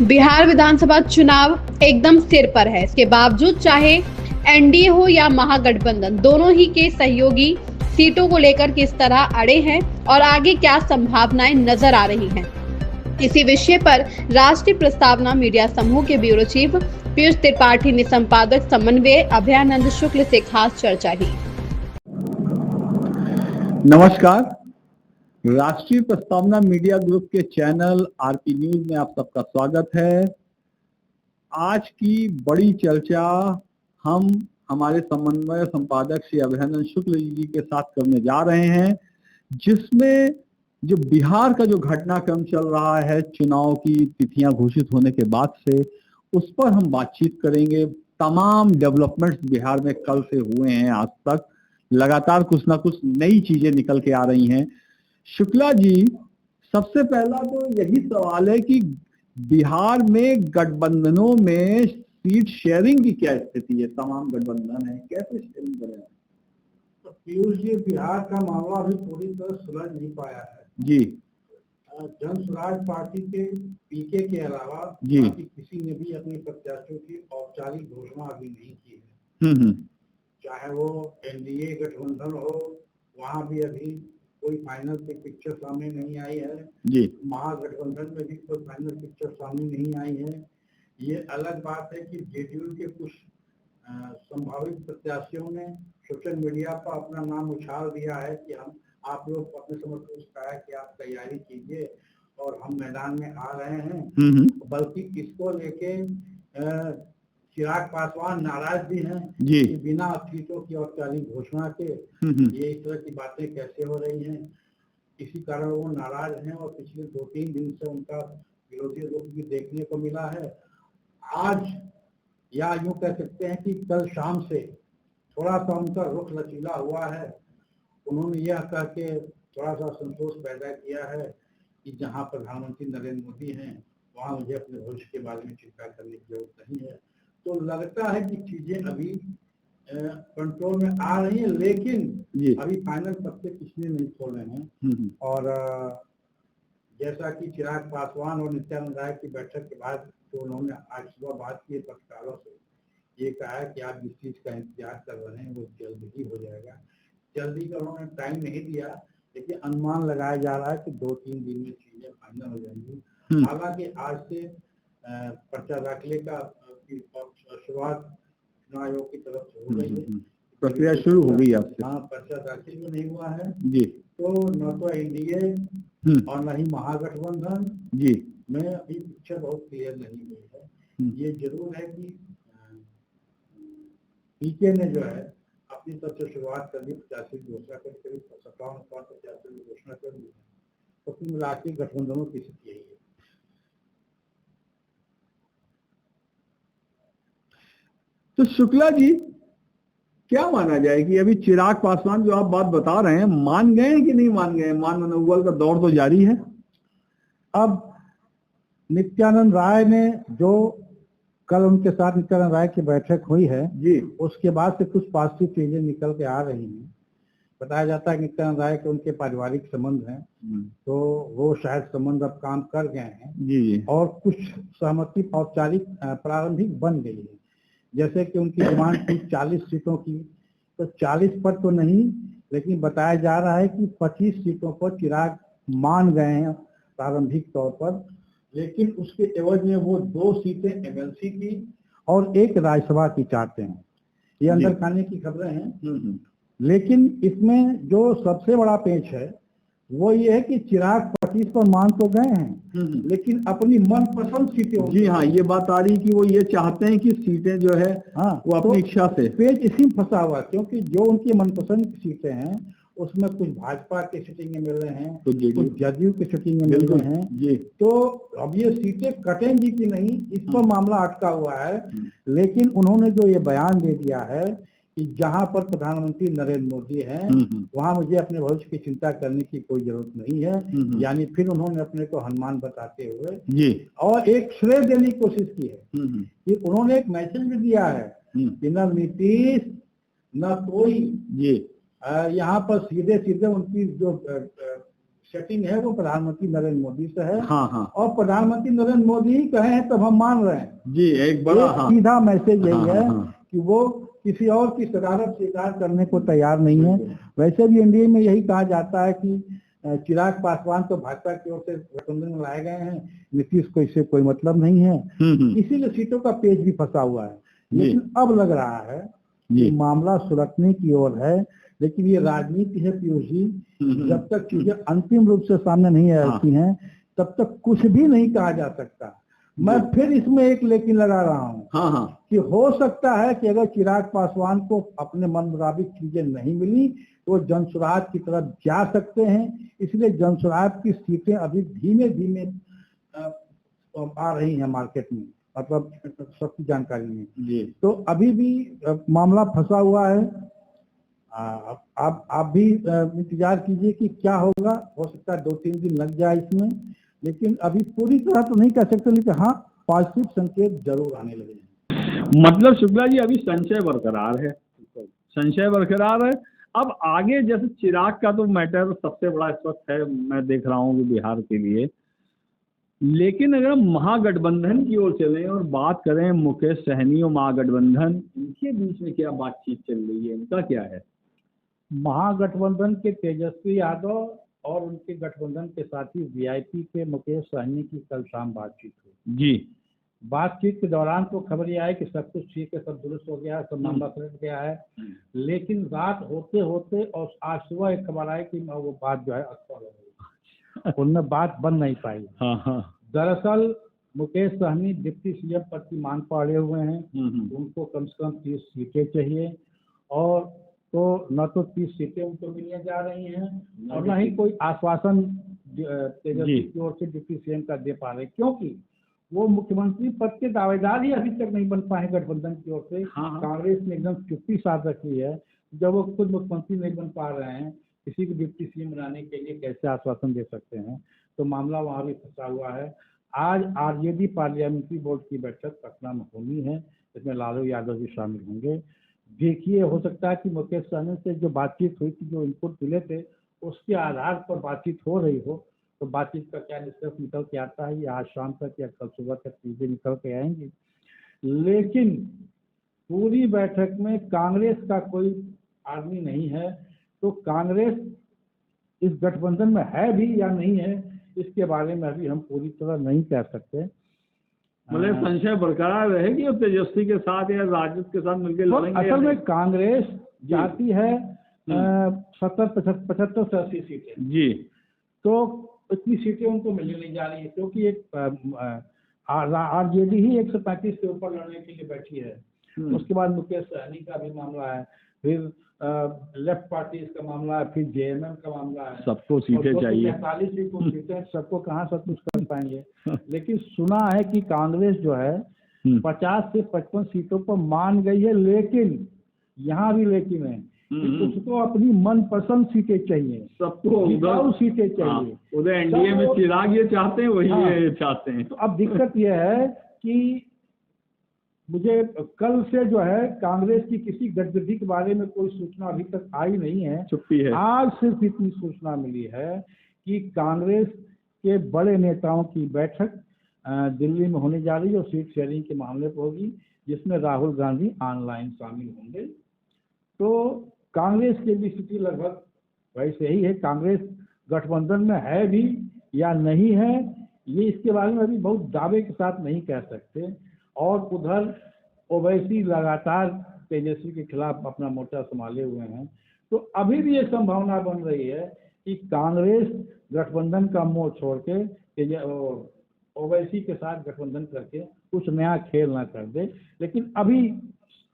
बिहार विधानसभा चुनाव एकदम सिर पर है। इसके बावजूद चाहे एनडीए हो या महागठबंधन, दोनों ही के सहयोगी सीटों को लेकर किस तरह अड़े हैं और आगे क्या संभावनाएं नजर आ रही हैं, इसी विषय पर राष्ट्रीय प्रस्तावना मीडिया समूह के ब्यूरो चीफ पीयूष त्रिपाठी ने संपादक समन्वय अभयानंद शुक्ल से खास चर्चा की। नमस्कार, राष्ट्रीय प्रस्तावना मीडिया ग्रुप के चैनल आरपी न्यूज में आप सबका स्वागत है। आज की बड़ी चर्चा हम हमारे समन्वय संपादक श्री अभयानंद शुक्ल जी के साथ करने जा रहे हैं, जिसमें जो बिहार का जो घटनाक्रम चल रहा है चुनाव की तिथियां घोषित होने के बाद से, उस पर हम बातचीत करेंगे। तमाम डेवलपमेंट्स बिहार में कल से हुए हैं आज तक, लगातार कुछ ना कुछ नई चीजें निकल के आ रही हैं। शुक्ला जी, सबसे पहला तो यही सवाल है कि बिहार में गठबंधनों में सीट शेयरिंग की क्या स्थिति है? तमाम गठबंधन है, कैसे शेयरिंग करें? तो पीयूष जी, बिहार का मामला अभी पूरी तरह सुलझ नहीं पाया है जी। जन स्वराज पार्टी के पीके के अलावा जी किसी ने भी अपने प्रत्याशियों की औपचारिक घोषणा अभी नहीं की है। चाहे वो एनडीए गठबंधन हो, वहां भी अभी कोई फाइनल की पिक्चर सामने नहीं आई है जी। महागठबंधन में भी कोई फाइनल पिक्चर सामने नहीं आई है। ये अलग बात है कि जेडीयू के कुछ संभावित प्रत्याशियों ने सोशल मीडिया पर अपना नाम उछाल दिया है कि आप लोग अपने समर्थकों से कहा है कि आप तैयारी कीजिए और हम मैदान में आ रहे हैं। बल्कि इसको लेके चिराग पासवान नाराज भी हैं कि बिना सीटों की औपचारिक घोषणा के ये इस तरह की बातें कैसे हो रही हैं। इसी कारण वो नाराज हैं और पिछले 2-3 दिन से उनका विरोधी रुख भी देखने को मिला है। आज या यूं कह सकते हैं कि कल शाम से थोड़ा सा उनका रुख लचीला हुआ है। उन्होंने यह कह के थोड़ा सा संतोष पैदा किया है कि जहां प्रधानमंत्री नरेंद्र मोदी हैं वहां मुझे अपने भविष्य के बारे में चिंता करने की जरूरत नहीं है। तो लगता है कि चीजें अभी कंट्रोल में आ रही हैं, लेकिन अभी फाइनल तब तक किसने नहीं खोले हैं। और जैसा कि चिराग पासवान और नित्यानंद राय की बैठक के बाद तो उन्होंने आज सुबह बात की पत्रकारों से, ये कहा है कि आप जिस चीज का इंतजार कर रहे हैं वो जल्द ही हो जाएगा। जल्दी का उन्होंने टाइम नहीं दिया, लेकिन अनुमान लगाया जा रहा है कि 2-3 दिन में चीजें फाइनल हो जाएंगी। हालांकि आज से पर्चा दाखिले का शुरुआत चुनाव आयोग की तरफ से हो गई है, प्रक्रिया शुरू हो गई आपसे। हाँ, पर्चा दाखिल भी नहीं हुआ है जी। तो न तो एनडीए और न ही महागठबंधन जी में अभी पिक्चर बहुत क्लियर नहीं हुई है। ये जरूर है कि पीके ने जो है अपनी तरफ से शुरुआत कर दी, 85 की घोषणा कर करीब 57-85 की घोषणा कर दी है। तो कुल मिला के गठबंधनों की स्थिति यही है। तो शुक्ला जी, क्या माना जाए कि अभी चिराग पासवान जो आप बात बता रहे हैं, मान गए हैं कि नहीं मान गए? मान मनोबल का दौर तो जारी है। अब नित्यानंद राय ने जो कल उनके साथ नित्यानंद राय की बैठक हुई है जी, उसके बाद से कुछ पॉजिटिव चीजें निकल के आ रही हैं। बताया जाता है कि नित्यानंद राय के उनके पारिवारिक संबंध हैं, तो वो शायद संबंध अब काम कर गए हैं जी। और कुछ सहमति औपचारिक प्रारंभिक बन गई है। जैसे कि उनकी डिमांड थी 40 सीटों की, तो 40 पर तो नहीं, लेकिन बताया जा रहा है कि 25 सीटों पर चिराग मान गए हैं प्रारंभिक तौर पर। लेकिन उसके एवज में वो 2 सीटें एमएलसी की और 1 राज्यसभा की चाहते हैं। ये अंदर खाने की खबरें हैं। लेकिन इसमें जो सबसे बड़ा पेच है वो ये है कि चिराग 25 पर मान तो गए हैं, लेकिन अपनी मनपसंद सीटें। जी हाँ, ये बात आ रही कि वो ये चाहते हैं कि सीटें जो है वो अपनी इच्छा से। पेच इसी में फंसा हुआ, क्योंकि जो उनकी मनपसंद की सीटें हैं उसमें कुछ भाजपा के सीटिंग मिल रहे हैं, कुछ जदयू के सीटिंग मिल रहे हैं। तो अब ये सीटें कटेंगी कि नहीं, इस पर मामला अटका हुआ है। लेकिन उन्होंने जो ये बयान दे दिया है कि जहां पर प्रधानमंत्री नरेंद्र मोदी हैं वहां मुझे अपने भविष्य की चिंता करने की कोई जरूरत नहीं है। यानी फिर उन्होंने अपने को हनुमान बताते हुए और एक श्रेय देने की कोशिश की है कि उन्होंने एक मैसेज भी दिया है कि न नीतीश न कोई यहाँ पर सीधे सीधे उनकी जो सेटिंग है वो प्रधानमंत्री नरेंद्र मोदी से है। हाँ हाँ और प्रधानमंत्री नरेंद्र मोदी ही कहे हैं तब हम मान रहे हैं। जी, एक बड़ा एक हाँ सीधा मैसेज यही हाँ, है हाँ। कि वो किसी और की शरारत स्वीकार करने को तैयार नहीं है। वैसे भी एनडीए में यही कहा जाता है कि चिराग पासवान तो भाजपा की ओर से गठबंधन में लाए गए हैं, नीतीश को इससे कोई मतलब नहीं है, इसीलिए सीटों का पेच भी फंसा हुआ है। लेकिन अब लग रहा है कि मामला सुलझने की ओर है, लेकिन ये राजनीति है पीयूष जी। जब तक चीजें अंतिम रूप से सामने नहीं आती हैं तब तक कुछ भी नहीं कहा जा सकता। मैं फिर इसमें एक लेकिन लगा रहा हूँ कि हो सकता है कि अगर चिराग पासवान को अपने मन मुताबिक चीजें नहीं मिली तो जनसुराज की तरफ जा सकते हैं। इसलिए जनसुराज की सीटें अभी धीमे धीमे आ रही हैं मार्केट में, मतलब सबकी जानकारी में जी। तो अभी भी मामला फंसा हुआ है। आप भी इंतजार कीजिए कि क्या होगा। हो सकता है 2-3 दिन लग जाए इसमें, लेकिन अभी पूरी तरह तो नहीं कह सकते, लेकिन हाँ पॉजिटिव संकेत जरूर आने लगे हैं। मतलब शुक्ला जी अभी संशय बरकरार है, संशय बरकरार है। अब आगे जैसे चिराग का तो मैटर सबसे बड़ा इस वक्त है, मैं देख रहा हूँ कि बिहार के लिए। लेकिन अगर हम महागठबंधन की ओर चलें और बात करें मुकेश सहनी और महागठबंधन, इनके बीच में क्या बातचीत चल रही है, इनका क्या है? महागठबंधन के तेजस्वी यादव और उनके गठबंधन के साथी वीआईपी के मुकेश सहनी की कल शाम बातचीत हुई जी। बातचीत के दौरान तो खबर यह आई कि सब कुछ ठीक है, सब दुरुस्त हो गया है, सब मामला सुलझ गया है। लेकिन रात होते होते और आज सुबह एक खबर आई कि वो बात जो है असफल हो गई, उनमें बात बन नहीं पाई। दरअसल मुकेश सहनी डिप्टी सीएम पद की मांग पर अड़े हुए हैं। उनको कम से कम 30 सीटें चाहिए, और तो न तो 30 सीटें उनको मिलने जा रही हैं और न ही कोई आश्वासन तेजस्वी की ओर से डिप्टी सीएम का दे पा रहे, क्योंकि वो मुख्यमंत्री पद के दावेदार ही अभी तक नहीं बन पाए गठबंधन की ओर से। कांग्रेस ने एकदम चुप्पी साध रखी है। जब वो खुद मुख्यमंत्री नहीं बन पा रहे हैं, किसी को डिप्टी सीएम बनाने के लिए कैसे आश्वासन दे सकते हैं? तो मामला वहाँ भी फंसा हुआ है। आज आरजेडी पार्लियामेंट्री बोर्ड की बैठक पटना में होनी है, इसमें लालू यादव भी शामिल होंगे। देखिए, हो सकता है कि मुकेश सहनी से जो बातचीत हुई थी, जो इनपुट मिले थे, उसके आधार पर बातचीत हो रही हो, तो बातचीत का क्या निष्कर्ष निकल के आता है, या आज शाम तक या कल सुबह तक चीजें निकल के आएंगी। लेकिन पूरी बैठक में कांग्रेस का कोई आदमी नहीं है, तो कांग्रेस इस गठबंधन में है भी या नहीं है, इसके बारे में अभी हम पूरी तरह नहीं कह सकते। मतलब संशय बरकरार रहेगी और तेजस्वी के साथ या राजद के साथ मिलकर लड़ेंगे। असल में कांग्रेस चाहती है 70-75 से 80 सीटें जी, तो इतनी सीटें उनको मिलने नहीं जा रही है, क्योंकि एक आरजेडी ही 135 से ऊपर लड़ने के लिए बैठी है। उसके बाद मुकेश सहनी का भी मामला है, फिर लेफ्ट पार्टी का मामला है, फिर जेएमएम का मामला है। सबको सीटें चाहिए, 45 सीटें, सबको कहाँ सब कुछ कर पाएंगे। लेकिन सुना है कि कांग्रेस जो है 50 से 55 सीटों पर मान गई है, लेकिन यहाँ भी लेकिन है, उसको अपनी मनपसंद सीटें चाहिए, सबको सीटें चाहिए। उधर एनडीए में चिराग ये चाहते हैं, वही ये चाहते हैं। तो अब दिक्कत यह है कि मुझे कल से जो है कांग्रेस की किसी गतिविधि के बारे में कोई सूचना अभी तक आई नहीं है, छुट्टी है। आज सिर्फ इतनी सूचना मिली है कि कांग्रेस के बड़े नेताओं की बैठक दिल्ली में होने जा रही है और सीट शेयरिंग के मामले पर होगी, जिसमें राहुल गांधी ऑनलाइन शामिल होंगे। तो कांग्रेस की भी स्थिति लगभग वैसे ही है। कांग्रेस गठबंधन में है भी या नहीं है, ये इसके बारे में अभी बहुत दावे के साथ नहीं कह सकते। और उधर ओवैसी लगातार तेजस्वी के खिलाफ अपना मोर्चा संभाले हुए हैं, तो अभी भी ये संभावना बन रही है कि कांग्रेस गठबंधन का मोह छोड़ के ओवैसी के साथ गठबंधन करके कुछ नया खेल ना कर दे। लेकिन अभी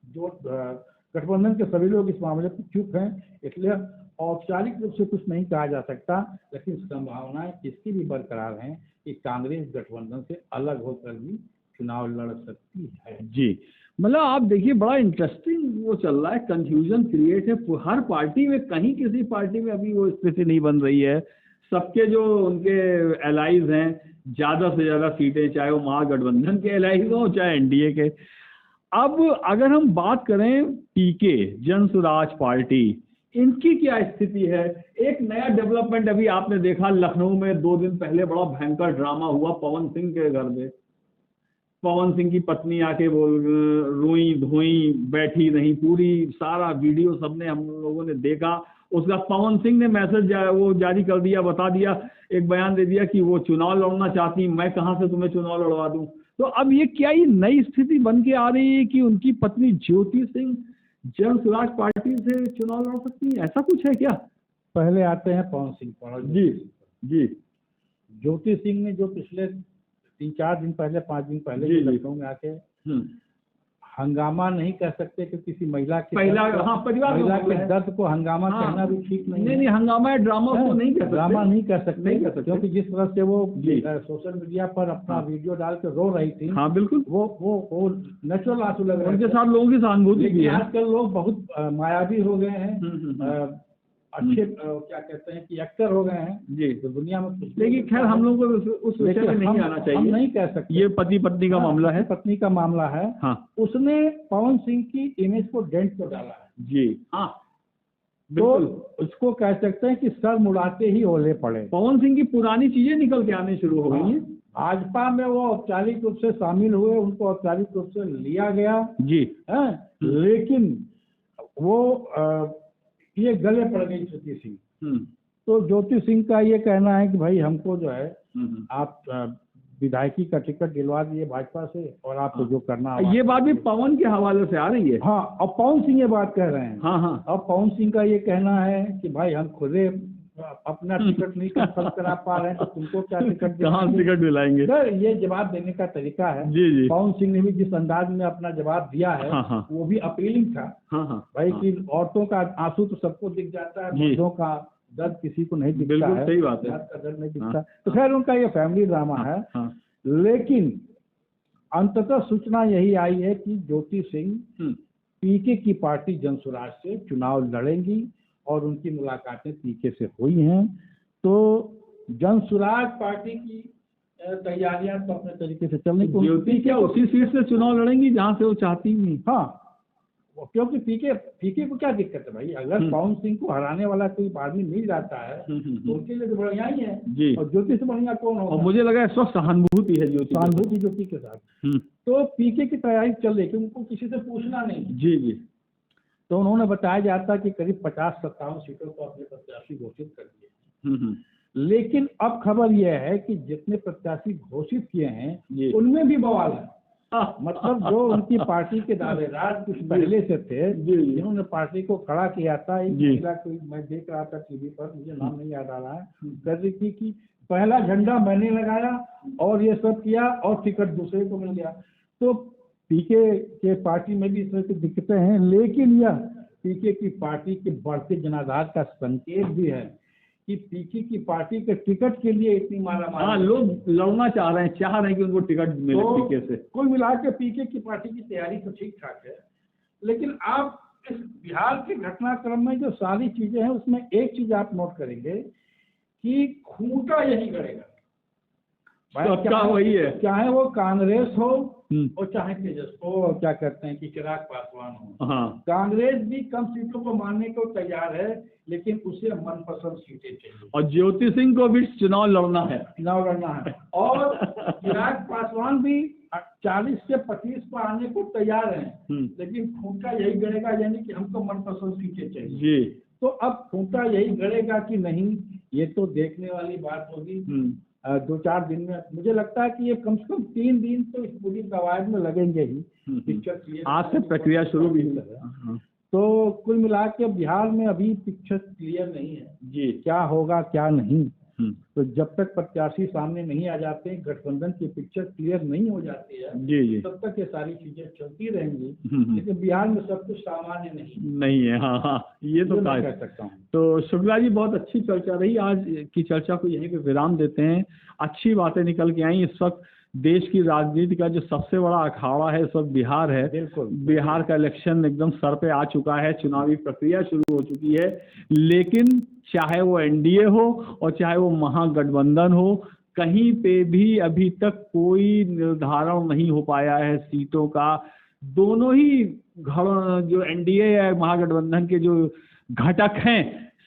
जो गठबंधन के सभी लोग इस मामले पर चुप हैं, इसलिए औपचारिक रूप से कुछ नहीं कहा जा सकता, लेकिन संभावनाएं इसकी भी बरकरार हैं कि कांग्रेस गठबंधन से अलग होकर भी चुनाव लड़ सकती है। जी, मतलब आप देखिए बड़ा इंटरेस्टिंग वो चल रहा है, कंफ्यूजन क्रिएट है हर पार्टी में। कहीं किसी पार्टी में अभी वो स्थिति नहीं बन रही है। सबके जो उनके एलाइज हैं, ज्यादा से ज्यादा सीटें, चाहे वो महागठबंधन के एलाइज हो चाहे एनडीए के। अब अगर हम बात करें पीके, जन स्वराज पार्टी, इनकी क्या स्थिति है। एक नया डेवलपमेंट अभी आपने देखा, लखनऊ में 2 दिन पहले बड़ा भयंकर ड्रामा हुआ पवन सिंह के घर में। पवन सिंह की पत्नी आके बोल रोई धोई, बैठी नहीं, पूरी सारा वीडियो सबने हम लोगों ने देखा। उसका पवन सिंह ने मैसेज वो जारी कर दिया, बता दिया, एक बयान दे दिया कि वो चुनाव लड़ना चाहती, मैं कहां से तुम्हें चुनाव लड़वा दूं। तो अब ये क्या ये नई स्थिति बन के आ रही है कि उनकी पत्नी ज्योति सिंह जन स्वराज पार्टी से चुनाव लड़ सकती है, ऐसा कुछ है क्या? पहले आते हैं पवन सिंह जी जी। ज्योति सिंह ने जो पिछले 3-4 दिन पहले 5 दिन पहले जी, लखनऊ में आके हंगामा नहीं कह सकते कि किसी महिला के परिवार के दर्द को हंगामा कहना भी ठीक नहीं, हंगामा है, ड्रामा उसको नहीं कह सकते, ड्रामा नहीं कह सकते, क्योंकि जिस तरह से वो जी। सोशल मीडिया पर अपना वीडियो डाल के रो रही थी। हाँ बिल्कुल, वो नेचुरल आंसू लग रहे उनके साथ लोगों की सहानुभूति भी है। आजकल लोग बहुत मायावी हो गए हैं, अच्छे क्या कहते हैं कि एक्टर हो गए हैं जी तो दुनिया में। लेकिन खैर हम लोग को उस विषय में नहीं आना चाहिए, हम नहीं कह सकते, ये पति पत्नी का मामला है, पत्नी का मामला है। हाँ उसने पवन सिंह की इमेज को डेंट कर डाला है जी। हाँ तो बिल्कुल, उसको कह सकते हैं कि सर मुड़ाते ही ओले पड़े। पवन सिंह की पुरानी चीजें निकल के आने शुरू हो गई हैं। भाजपा में वो औपचारिक रूप से शामिल हुए, उनको औपचारिक रूप से लिया गया जी है, लेकिन वो ये गले पड़ गई ज्योति सिंह। तो ज्योति सिंह का ये कहना है कि भाई हमको जो है आप विधायकी का टिकट दिलवा दिए भाजपा से और आपको जो करना है। ये बात भी पवन के हवाले से आ रही है। हाँ, और पवन सिंह ये बात कह रहे हैं। हाँ हाँ, और पवन सिंह का ये कहना है कि भाई हम खुदे अपना टिकट नहीं कंफर्म करा पा रहे हैं तो तुमको क्या टिकट कहाँ टिकट दिलाएंगे। सर ये जवाब देने का तरीका है। जी जी। पवन सिंह ने भी जिस अंदाज में अपना जवाब दिया है हाँ, वो भी अपीलिंग था। हाँ, भाई कि औरतों का आंसू तो सबको दिख जाता है, मर्दों का दर्द किसी को नहीं दिखता बिल्कुल है, सही बात है, का दर्द नहीं दिखता। तो खैर उनका ये फैमिली ड्रामा है। लेकिन अंततः सूचना यही आई है कि ज्योति सिंह पीके की पार्टी जनसुराज से चुनाव लड़ेंगी और उनकी मुलाकातें पीके से हुई हैं। तो जनसुराज पार्टी की तैयारियां तो अपने तरीके से चल रही। ज्योति क्या उसी सीट से चुनाव लड़ेंगी जहां से वो चाहती हैं? हाँ, क्योंकि पीके को क्या दिक्कत है भाई, अगर पवन सिंह को हराने वाला कोई आदमी मिल जाता है तो उनके लिए तो बढ़िया ही है जी। और ज्योति से बढ़िया कौन होगा। और मुझे लगा इस वक्त सहानुभूति है ज्योति के साथ। तो पीके की तैयारी चल रही है, उनको किसी से पूछना नहीं। जी जी। तो उन्होंने बताया जाता कि करीब 50-57 सीटों को अपने प्रत्याशी घोषित कर दिए। लेकिन अब खबर यह है कि जितने प्रत्याशी घोषित किए हैं उनमें भी बवाल है। मतलब जो उनकी पार्टी के दावेदार कुछ पहले से थे जिन्होंने पार्टी को खड़ा किया था, एक महिला कोई मैं देख रहा था टीवी पर, मुझे नाम नहीं याद आ रहा है, कर रही थी कि पहला झंडा मैंने लगाया और ये सब किया और टिकट दूसरे को मिल गया। तो पीके के पार्टी में भी इस तरह की दिक्कतें हैं, लेकिन यह पीके की पार्टी के बढ़ते जनाधार का संकेत भी है कि पीके की पार्टी के टिकट के लिए इतनी मारामारी। लोग लड़ना चाह रहे हैं कि उनको टिकट मिले पीके से। कुल मिला के पीके की पार्टी की तैयारी तो ठीक ठाक है, लेकिन आप इस बिहार के घटनाक्रम में जो सारी चीजें हैं उसमें एक चीज आप नोट करेंगे कि खूंटा यही गड़ेगा। वही है, चाहे वो कांग्रेस हो और चाहे तेजस्वी क्या कहते हैं कि चिराग पासवान हो। हाँ। कांग्रेस भी कम सीटों को मानने को तैयार है, लेकिन उसे मनपसंद सीटें चाहिए। और ज्योति सिंह को भी चुनाव लड़ना है और चिराग पासवान भी 40 से 25 पर आने को तैयार हैं, लेकिन खूंटा यही गड़ेगा, यानी कि हमको मनपसंद सीटें चाहिए जी। तो अब खूंटा यही गड़ेगा कि नहीं, ये तो देखने वाली बात होगी। 2-4 दिन में मुझे लगता है कि ये कम से कम 3 दिन तो इस पूरी कवायद में लगेंगे ही। पिक्चर आज से प्रक्रिया शुरू भी हुई। तो कुल मिला के बिहार में अभी पिक्चर क्लियर नहीं है जी, क्या होगा क्या नहीं। तो जब तक प्रत्याशी सामने नहीं आ जाते, गठबंधन की पिक्चर क्लियर नहीं हो जाती है जी, तब तक ये सारी चीजें चलती रहेंगी। लेकिन बिहार में सब कुछ सामान्य नहीं है। हाँ, ये तो कह सकता हूँ। तो शुक्ला जी, बहुत अच्छी चर्चा रही। आज की चर्चा को यहीं पे विराम देते हैं। अच्छी बातें निकल के आई। इस वक्त देश की राजनीति का जो सबसे बड़ा अखाड़ा है इस वक्त बिहार है। बिल्कुल, बिहार का इलेक्शन एकदम सर पे आ चुका है, चुनावी प्रक्रिया शुरू हो चुकी है। लेकिन चाहे वो एनडीए हो और चाहे वो महागठबंधन हो, कहीं पे भी अभी तक कोई निर्धारण नहीं हो पाया है सीटों का। दोनों ही जो एनडीए या महागठबंधन के जो घटक हैं,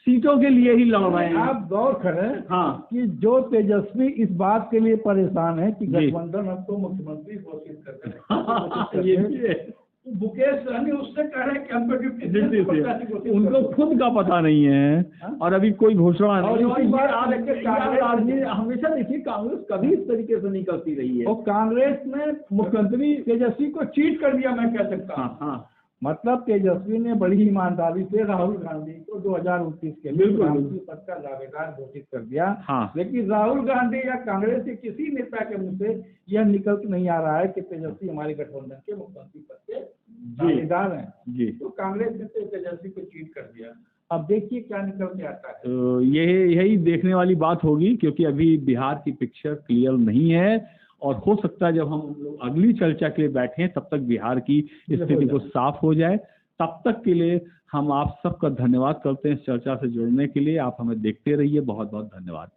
सीटों के लिए ही लड़ रहे हैं। आप गौर करें हाँ कि जो तेजस्वी इस बात के लिए परेशान है कि जी। गठबंधन हमको मुख्यमंत्री घोषित कर ये भी है। मुकेश सहनी उससे कह रहे हैं कि हमको डिप्टी उनको खुद का पता नहीं है और अभी कोई घोषणा नहीं। और इसी बात को लेकर कांग्रेस आदमी हमेशा देखिए कांग्रेस कभी इस तरीके से नहीं करती रही है। और कांग्रेस ने मुख्यमंत्री तेजस्वी को चीट कर दिया, मैं कह सकता हूँ। हाँ हाँ मतलब तेजस्वी ने बड़ी ईमानदारी से राहुल गांधी को 2029 के लिए बिल्कुल। प्रधानमंत्री पद का दावेदार घोषित कर दिया। हाँ। लेकिन राहुल गांधी या कांग्रेस के किसी नेता के मुंह से यह निकल नहीं आ रहा है कि तेजस्वी हमारे गठबंधन के मुख्यमंत्री पद के दावेदार हैं। जी। तो कांग्रेस ने तो तेजस्वी को चीट कर दिया। अब देखिए क्या निकल के आता है। तो यही देखने वाली बात होगी, क्योंकि अभी बिहार की पिक्चर क्लियर नहीं है और हो सकता है जब हम लोग अगली चर्चा के लिए बैठे तब तक बिहार की स्थिति को साफ हो जाए। तब तक के लिए हम आप सबका धन्यवाद करते हैं इस चर्चा से जुड़ने के लिए। आप हमें देखते रहिए। बहुत बहुत धन्यवाद।